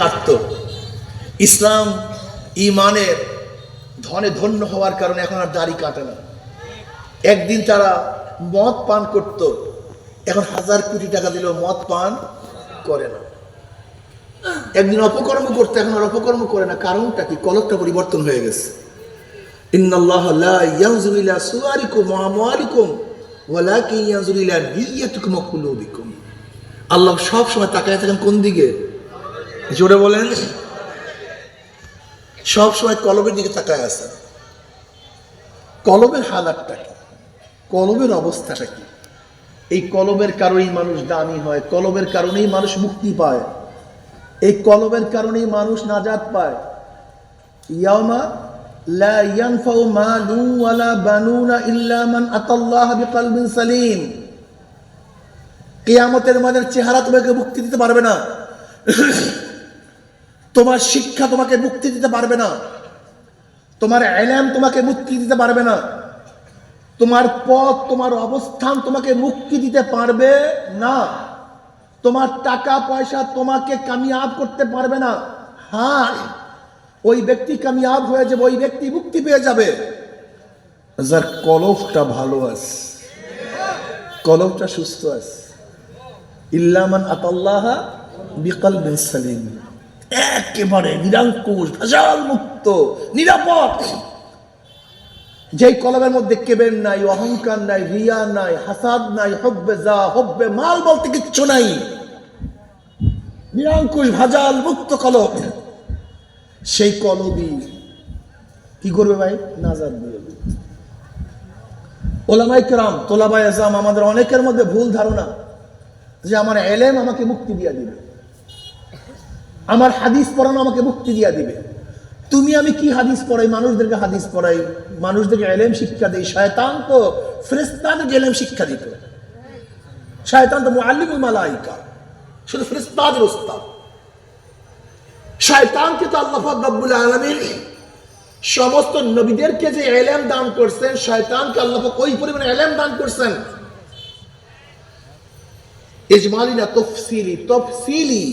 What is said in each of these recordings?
কাটত। ইসলাম ইমানের ধনে ধন্য হওয়ার কারণে এখন আর দাড়ি কাটে না। একদিন তারা মদ পান করত, এখন 1000 কোটি টাকা দিলেও মদ পান করে না। একদিন অপকর্ম করতে, এখন আর অপকর্ম করে না। কারণটা কি? কলকটা পরিবর্তন হয়ে গেছে। ইন্নাল্লাহ লা ইয়ানজুরু ইলা সুওয়ারিকুম ওয়া আমওয়ালিকুম ওয়ালাকিন ইয়ানজুরু ইলা নিয়্যাতিকুম ওয়া কুলুবিকুম। আল্লাহ সব সময় তাকায় থাকেন কোন দিকে? জোরে বলেন। সব সময় কলবের দিকে তাকায় আছে। কলবের হালাতটা কি? কলবের অবস্থাটা কি? এই কলবের কারণেই মানুষ দামি হয়, কলবের কারণেই মানুষ মুক্তি পায়, এই কলবের কারণেই মানুষ নাজাত পায়। ইয়াউমা লা ইয়ানফাউ মালুন ওয়ালা বানুনা ইল্লা মান আতাল্লাহা বিকলবিন সালিম। কিয়ামতের মাঠের চেহারা তোমাকে মুক্তি দিতে পারবে না, তোমার শিক্ষা তোমাকে মুক্তি দিতে পারবে না, তোমার ইলম তোমাকে মুক্তি দিতে পারবে না, তোমার পথ তোমার অবস্থান তোমাকে মুক্তি দিতে পারবে না, তোমার টাকা পয়সা তোমাকে কামিয়াব করতে পারবে না। হ্যাঁ, ওই ব্যক্তি কামিয়াব হয়ে যাবে, ওই ব্যক্তি মুক্তি পেয়ে যাবে যার কলবটা ভালো আছে, কলবটা সুস্থ আছে। ইল্লা মান আতাল্লাহা বিকলবিন সালিম, একেবারে নিরঙ্কুশ ভেজাল মুক্ত নিরাপদ, যেই কলবের মধ্যে কেবের নাই, অহংকার নাই, রিয়া নাই, হাসাদ নাই, হব্বে যা হব্বে মাল বলতে কিচ্ছু নাই, নিরঙ্কুশ ভেজাল মুক্ত কলব। সেই কলবই কি করবে ভাই? নাজাত দিয়ে। ওলামায়ে কেরাম, তোলাবায়ে ইলম, আমাদের অনেকের মধ্যে ভুল ধারণা যে আমার ইলম আমাকে মুক্তি দিয়ে দিবে, আমার হাদিস পড়ানো আমাকে মুক্তি দিয়ে দিবে। তুমি আমি কি হাদিস পড়াই? মানুষদেরকে হাদিস পড়াই, মানুষদেরকে ইলম শিক্ষা দেই। শয়তান তো ফেরেশতাদেরকে ইলম শিক্ষা দিত। শয়তান তো মুআল্লিমুল মালায়েকা, শুধু ফেরেশতাদের উস্তাদ। শয়তানকে তো আল্লাহ পাক রব্বুল আলামিন সমস্ত নবীদেরকে যে ইলম দান করছেন, শয়তানকে আল্লাহ পাক ওই পরিমাণে ইলম দান করছেন। ইজমালি না তাফসীলি, তাফসীলি।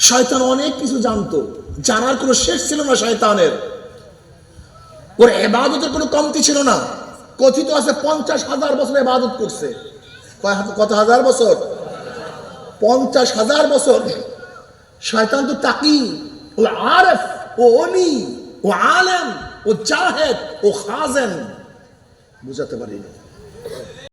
শয়তান অনেক কিছু জানতো, জানার কোনো শেষ ছিল না শয়তানের। ওর ইবাদতের কোনো কমতি ছিল না। কথিত আছে 50,000 বছর ইবাদত করছে। কত হাজার বছর? 50,000 বছর। শয়তান তো তাকি, ও আরেফ, ও অলি, ও আলেম, ও জাহেদ, ও খাজেন, বুঝাতে পারি না।